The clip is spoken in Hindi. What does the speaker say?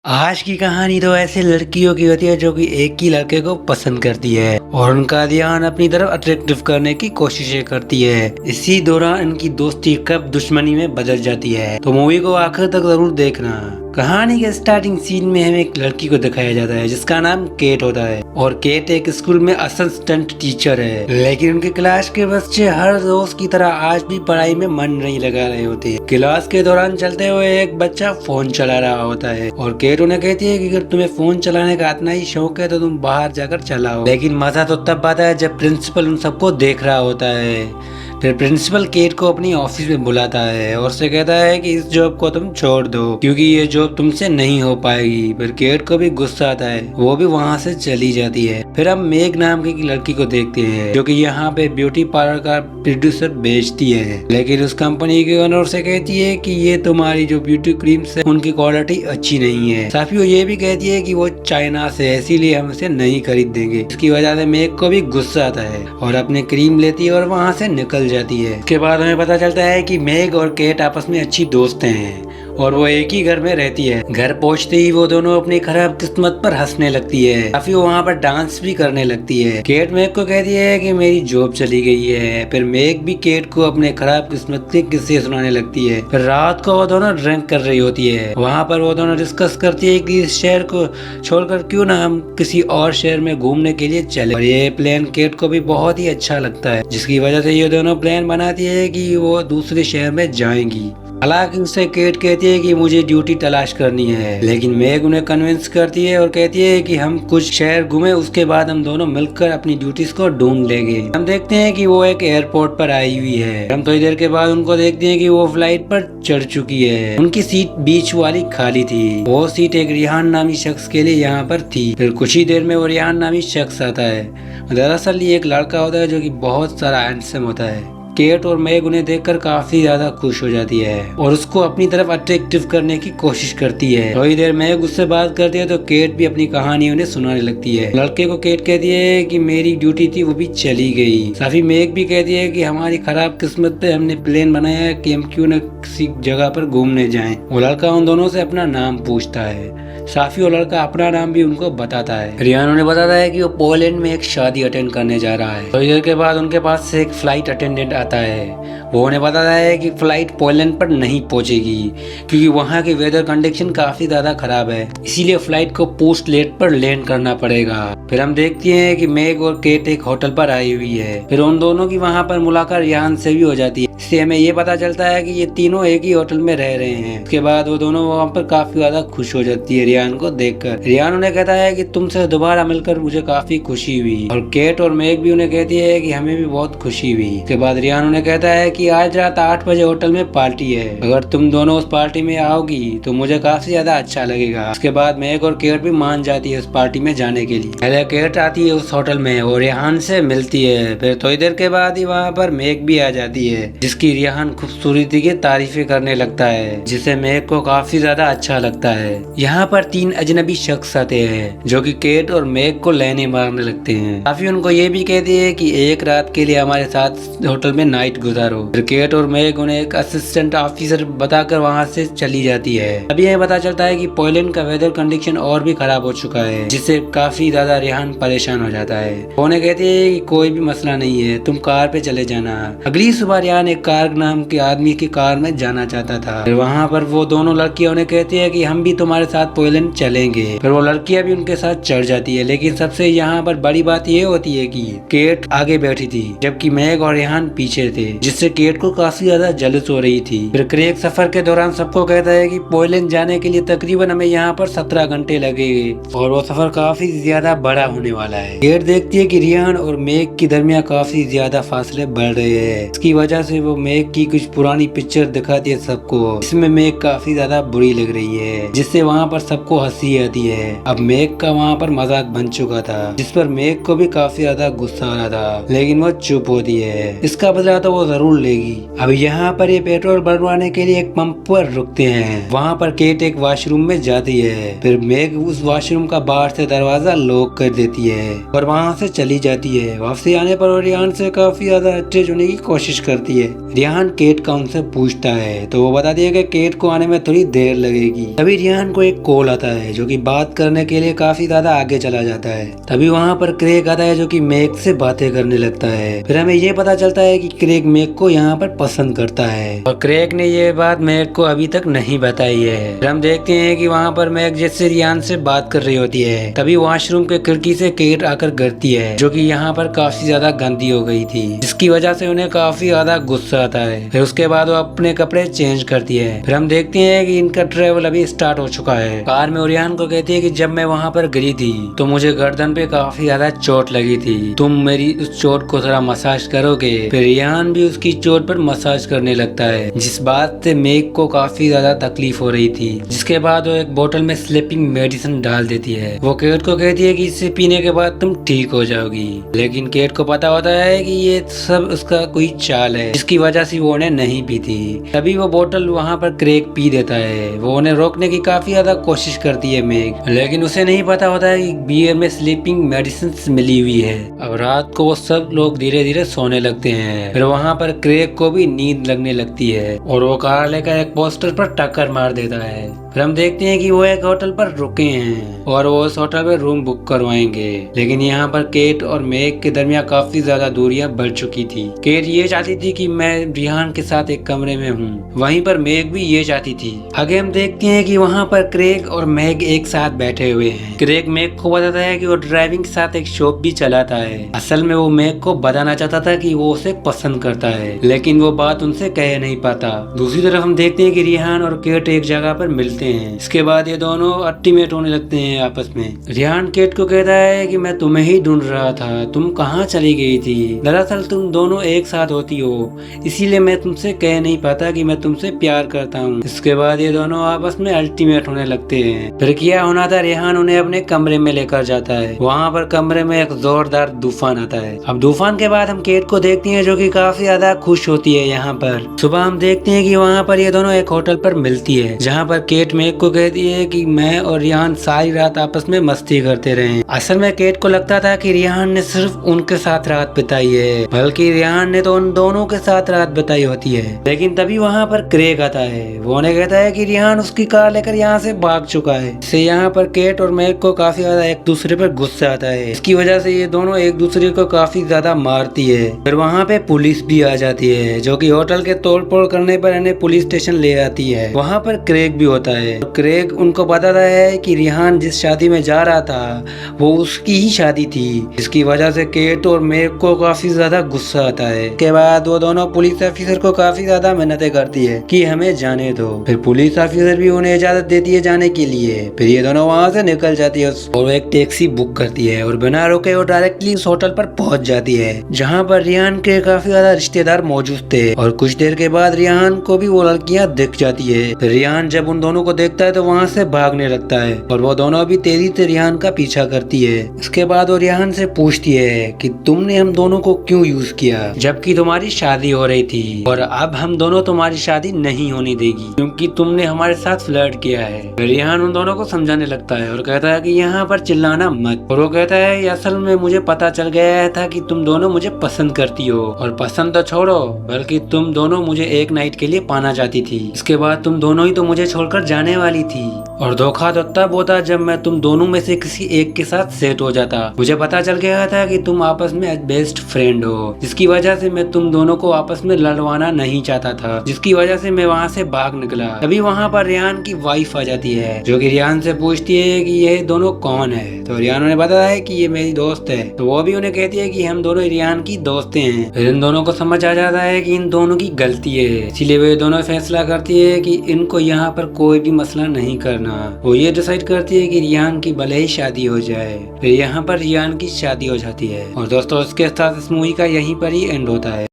आज की कहानी तो ऐसे लड़कियों की होती है जो कि एक ही लड़के को पसंद करती है और उनका ध्यान अपनी तरफ अट्रैक्टिव करने की कोशिशें करती है। इसी दौरान इनकी दोस्ती कब दुश्मनी में बदल जाती है, तो मूवी को आखिर तक जरूर देखना। कहानी के स्टार्टिंग सीन में हमें एक लड़की को दिखाया जाता है जिसका नाम केट होता है और केट एक स्कूल में असिस्टेंट टीचर है, लेकिन उनके क्लास के बच्चे हर रोज की तरह आज भी पढ़ाई में मन नहीं लगा रहे होते। क्लास के दौरान चलते हुए एक बच्चा फोन चला रहा होता है और केट उन्हें कहती है कि अगर तुम्हें फोन चलाने का इतना ही शौक है तो तुम बाहर जाकर चलाओ। लेकिन मजा तो तब आता है जब प्रिंसिपल उन सबको देख रहा होता है। फिर प्रिंसिपल केट को अपनी ऑफिस में बुलाता है और उसे कहता है कि इस जॉब को तुम छोड़ दो क्योंकि ये जॉब तुमसे नहीं हो पाएगी। फिर केट को भी गुस्सा आता है, वो भी वहाँ से चली जाती है। फिर हम मेग नाम की लड़की को देखते हैं जो कि यहाँ पे ब्यूटी पार्लर का प्रोड्यूसर बेचती है, लेकिन उस कंपनी के ओनर से कहती है कि ये तुम्हारी जो ब्यूटी क्रीम्स है उनकी क्वालिटी अच्छी नहीं है। साथ ही वो ये भी कहती है कि वो चाइना से है, इसीलिए हम इसे नहीं खरीद देंगे। इसकी वजह से मेग को भी गुस्सा आता है और अपनी क्रीम लेती है और वहाँ से निकल जाती है। इसके बाद हमें पता चलता है कि मेग और केट आपस में अच्छी दोस्त हैं और वो एक ही घर में रहती है। घर पहुंचते ही वो दोनों अपनी खराब किस्मत पर हंसने लगती है। काफी वो वहाँ पर डांस भी करने लगती है। केट मेग को कहती है कि मेरी जॉब चली गई है। फिर मेग भी केट को अपने खराब किस्मत के किस्से सुनाने लगती है। फिर रात को वो दोनों ड्रिंक कर रही होती है। वहाँ पर वो दोनों डिस्कस करती है कि इस शहर को छोड़कर क्यों ना हम किसी और शहर में घूमने के लिए चले, और ये प्लान केट को भी बहुत ही अच्छा लगता है, जिसकी वजह से ये दोनों प्लान बनाती है कि वो दूसरे शहर में जाएंगी। हालांकि उससे केट कहती है कि मुझे ड्यूटी तलाश करनी है, लेकिन मेग उन्हें कन्विंस करती है और कहती है कि हम कुछ शहर घूमे, उसके बाद हम दोनों मिलकर अपनी ड्यूटीज को ढूंढ लेंगे। हम देखते हैं कि वो एक एयरपोर्ट पर आई हुई है। हम थोड़ी देर के बाद उनको देखते हैं कि वो फ्लाइट पर चढ़ चुकी है। उनकी सीट बीच वाली खाली थी। वो सीट एक रिहान नामी शख्स के लिए यहाँ पर थी। फिर कुछ ही देर में वो रिहान नामी शख्स आता है। दरअसल ये एक लड़का होता है जो कि बहुत सारा हैंडसम होता है। केट और मेग उन्हें देखकर काफी ज्यादा खुश हो जाती है और उसको अपनी तरफ अट्रैक्टिव करने की कोशिश करती है। थोड़ी देर मेग उससे बात करती है तो केट भी अपनी कहानी उन्हें सुनाने लगती है। लड़के को केट कहती है कि मेरी ड्यूटी थी वो भी चली गई। साफी मेग भी कहती है कि हमारी खराब किस्मत पे हमने प्लान बनाया है कि हम क्यों न किसी जगह पर घूमने जाएं। वो लड़का उन दोनों से अपना नाम पूछता है। साफी वो लड़का अपना नाम भी उनको बताता है। रियान उन्हें बताता है कि वो पोलैंड में एक शादी अटेंड करने जा रहा है। थोड़ी देर के बाद उनके पास से एक फ्लाइट अटेंडेंट आता है। वो उन्हें बताता है कि फ्लाइट पोलैंड पर नहीं पहुंचेगी क्योंकि वहाँ की वेदर कंडीशन काफी ज्यादा खराब है, इसीलिए फ्लाइट को पोस्ट लेट पर लैंड करना पड़ेगा। फिर हम देखते हैं कि मेग और केट एक होटल पर आई हुई है। फिर उन दोनों की वहाँ पर मुलाकात रियान से भी हो जाती है। इससे हमें ये पता चलता है कि ये तीनों एक ही होटल में रह रहे हैं। उसके बाद वो दोनों वहाँ पर काफी ज्यादा खुश हो जाती है रियान को देखकर। रियान उन्हें कहता है कि तुमसे दोबारा मिलकर मुझे काफी खुशी हुई, और केट और मेग भी उन्हें कहती है कि हमें भी बहुत खुशी हुई। उसके बाद रियान उन्हें कहता है कि आज रात 8 बजे होटल में पार्टी है, अगर तुम दोनों उस पार्टी में आओगी तो मुझे काफी ज्यादा अच्छा लगेगा। उसके बाद मेग और केट भी मान जाती है उस पार्टी में जाने के लिए। पहले केट आती है उस होटल में और रिहान से मिलती है। फिर थोड़ी देर के बाद ही वहाँ पर मेग भी आ जाती है, जिसकी रिहान खूबसूरती की तारीफें करने लगता है, जिसे मेग को काफी ज्यादा अच्छा लगता है। यहाँ पर 3 अजनबी शख्स आते हैं जो कि केट और मेग को लेने मारने लगते हैं। काफी उनको ये भी कहती है कि एक रात के लिए हमारे साथ होटल में नाइट गुजारो। फिर केट और मेग उन्हें एक असिस्टेंट ऑफिसर बताकर वहाँ से चली जाती है। अभी हमें पता चलता है कि पोलैंड का वेदर कंडीशन और भी खराब हो चुका है, जिससे काफी ज्यादा रिहान परेशान हो जाता है। वो उन्हें कहती है कि कोई भी मसला नहीं है, तुम कार पे चले जाना। अगली सुबह रिहान एक कार नाम के आदमी की कार में जाना चाहता था। फिर वहाँ पर वो दोनों लड़कियां उन्हें कहती है कि हम भी तुम्हारे साथ पोलैंड चलेंगे। फिर वो लड़कियां भी उनके साथ चढ़ जाती है, लेकिन सबसे यहाँ पर बड़ी बात ये होती है कि केट आगे बैठी थी जबकि मेग और रिहान पीछे थे, जिससे केट को काफी ज्यादा जलस हो रही थी। फिर क्रेग सफर के दौरान सबको कहता है कि पोलैंड जाने के लिए तकरीबन हमें यहाँ पर 17 घंटे लगेंगे और वो सफर काफी ज्यादा बड़ा होने वाला है। केट देखती है कि रिहान और मेग के दरमियान काफी ज्यादा फासले बढ़ रहे हैं। इसकी वजह से वो मेग की कुछ पुरानी पिक्चर दिखाती है सबको। इसमें मेग काफी ज्यादा बुरी लग रही है, जिससे वहाँ पर सबको हंसी आती है। अब मेग का वहाँ पर मजाक बन चुका था, जिस पर मेग को भी काफी ज्यादा गुस्सा आ रहा था, लेकिन वो चुप होती है। इसका बदला तो वो जरूर लेगी। अब यहाँ पर ये पेट्रोल भरवाने के लिए एक पंप पर रुकते हैं। वहाँ पर केट एक वॉशरूम में जाती है। फिर मेग उस वॉशरूम का बाहर से दरवाजा लॉक कर देती है और वहाँ से चली जाती है। वापसी आने पर वो रियान से काफी ज्यादा अटैच होने की कोशिश करती है। रियान केट का उनसे पूछता है तो वो बताती है कि केट को आने में थोड़ी देर लगेगी। तभी रियान को एक कॉल आता है जो कि बात करने के लिए काफी ज्यादा आगे चला जाता है। तभी वहाँ पर क्रेग आता है जो कि मेग से बातें करने लगता है। फिर हमें ये पता चलता है कि क्रेग मेग को यहाँ पर पसंद करता है और क्रेग ने ये बात मेग को अभी तक नहीं बताई है। फिर हम देखते हैं कि वहाँ पर मेग जैसे रियान से बात कर रही होती है। तभी वॉशरूम के खिड़की से केट आकर गिरती है जो कि यहाँ पर काफी ज्यादा गंदी हो गई थी, जिसकी वजह से उन्हें काफी ज्यादा गुस्सा आता है। फिर उसके बाद वो अपने कपड़े चेंज करती है। फिर हम देखते हैं कि इनका ट्रेवल अभी स्टार्ट हो चुका है। कार में रियान को कहती है कि जब मैं वहाँ पर गिरी थी तो मुझे गर्दन पे काफी ज्यादा चोट लगी थी, तुम मेरी उस चोट को थोड़ा मसाज करोगे। फिर रियान भी उसकी चोट पर मसाज करने लगता है, जिस बात से मेग को काफी ज्यादा तकलीफ हो रही थी। जिसके बाद वो एक बोतल में स्लीपिंग मेडिसिन डाल देती है। वो केट को कहती है कि इसे पीने के बाद तुम ठीक हो जाओगी, लेकिन केट को पता होता है कि ये सब उसका कोई चाल है जिसकी वजह से वो उन्हें नहीं पीती। तभी वो बोतल वहाँ पर क्रेग पी देता है। वो उन्हें रोकने की काफी ज्यादा कोशिश करती है मेग, लेकिन उसे नहीं पता होता है कि बियर में स्लीपिंग मेडिसिन मिली हुई है। अब रात को वो सब लोग धीरे धीरे सोने लगते हैं। फिर वहाँ पर क्रेग को भी नींद लगने लगती है और वो कार लेकर एक पोस्टर पर टक्कर मार देता है। फिर हम देखते हैं कि वो एक होटल पर रुके हैं और वो उस होटल में रूम बुक करवाएंगे, लेकिन यहाँ पर केट और मेग के दरमियान काफी ज्यादा दूरियां बढ़ चुकी थी। केट ये चाहती थी कि मैं रिहान के साथ एक कमरे में हूँ, वहीं पर मेग भी ये चाहती थी। आगे हम देखते हैं कि वहाँ पर क्रेग और मेग एक साथ बैठे हुए हैं। क्रेग मेग को बताता है कि वो ड्राइविंग के साथ एक शॉप भी चलाता है। असल में वो मेग को बताना चाहता था कि वो उसे पसंद करता है, लेकिन वो बात उनसे कह नहीं पाता। दूसरी तरफ हम देखते हैं कि रिहान और केट एक जगह पर मिलते हैं। इसके बाद ये दोनों अल्टीमेट होने लगते हैं आपस में। रिहान केट को कहता है कि मैं तुम्हें ही ढूंढ रहा था, तुम कहाँ चली गई थी? दरअसल तुम दोनों एक साथ होती हो, इसीलिए मैं तुमसे कह नहीं पाता कि मैं तुमसे प्यार करता हूँ। इसके बाद ये दोनों आपस में अल्टीमेट होने लगते हैं। फिर क्या होना था, रिहान उन्हें अपने कमरे में लेकर जाता है। वहाँ पर कमरे में एक जोरदार तूफान आता है। अब तूफान के बाद हम केट को देखते हैं जो कि काफी ज्यादा खुश होती है। यहाँ पर सुबह हम देखते हैं कि वहाँ पर ये दोनों एक होटल पर मिलती है, जहाँ पर केट मेग को कहती है कि मैं और रिहान सारी रात आपस में मस्ती करते रहे। असल में केट को लगता था कि रिहान ने सिर्फ उनके साथ रात बिताई है, बल्कि रिहान ने तो उन दोनों के साथ रात बिताई होती है। लेकिन तभी वहाँ पर क्रेग आता है। वो उन्हें कहता है कि रिहान उसकी कार लेकर यहाँ से भाग चुका है। इससे यहाँ पर केट और मेग को काफी ज्यादा एक दूसरे पर गुस्सा आता है। इसकी वजह से ये दोनों एक दूसरे को काफी ज्यादा मारती है। फिर वहाँ पे पुलिस भी आ जाती है, जो कि होटल के तोड़फोड़ करने पर इन्हें पुलिस स्टेशन ले आती है। वहाँ पर क्रेग भी होता है। क्रेग उनको बताता है कि रिहान जिस शादी में जा रहा था वो उसकी ही शादी थी, जिसकी वजह से केट और मेग को काफी ज्यादा गुस्सा आता है। के बाद वो दोनों पुलिस ऑफिसर को काफी ज्यादा मिन्नतें करती है कि हमें जाने दो। फिर पुलिस ऑफिसर भी उन्हें इजाजत देती है जाने के लिए। फिर ये दोनों वहाँ से निकल जाती है और एक टैक्सी बुक करती है और बिना रुके वो डायरेक्टली उस होटल पर पहुंच जाती है, जहाँ पर रिहान के काफी ज्यादा रिश्तेदार मौजूद थे। और कुछ देर के बाद रिहान को भी वो लड़कियां दिख जाती है। फिर रिहान जब उन दोनों को देखता है तो वहाँ से भागने लगता है और वो दोनों भी तेजी से रिहान का पीछा करती है। इसके बाद वो रिहान से पूछती है कि तुमने हम दोनों को क्यों यूज किया, जबकि तुम्हारी शादी हो रही थी, और अब हम दोनों तुम्हारी शादी नहीं होने देगी क्योंकि तुमने हमारे साथ फ्लर्ट किया है। रिहान उन दोनों को समझाने लगता है और कहता है कि यहाँ पर चिल्लाना मत। और वो कहता है असल में मुझे पता चल गया था कि तुम दोनों मुझे पसंद करती हो, और पसंद तो छोड़ो बल्कि तुम दोनों मुझे एक नाइट के लिए पाना चाहती थी। इसके बाद तुम दोनों ही तो मुझे छोड़कर जाने वाली थी, और धोखा तो तब होता जब मैं तुम दोनों में से किसी एक के साथ सेट हो जाता। मुझे पता चल गया था कि तुम आपस में बेस्ट फ्रेंड हो, जिसकी वजह से मैं तुम दोनों को आपस में लड़वाना नहीं चाहता था, जिसकी वजह से मैं वहाँ से भाग निकला। तभी वहाँ पर रिहान की वाइफ आ जाती है, जो कि रिहान से पूछती है कि ये दोनों कौन है। तो रिहान उन्हें बताया है कि ये मेरी दोस्त है। तो वो भी उन्हें कहती है कि हम दोनों रिहान की दोस्तें हैं। फिर इन दोनों को समझ आ जाता है कि इन दोनों की गलती है, इसीलिए वे दोनों फैसला करती है कि इनको यहाँ पर कोई भी मसला नहीं करना। वो ये डिसाइड करती है कि रिहान की भले ही शादी हो जाए। फिर यहाँ पर रिहान की शादी हो जाती है। और दोस्तों इसके साथ इस मूवी का यहीं पर ही एंड होता है।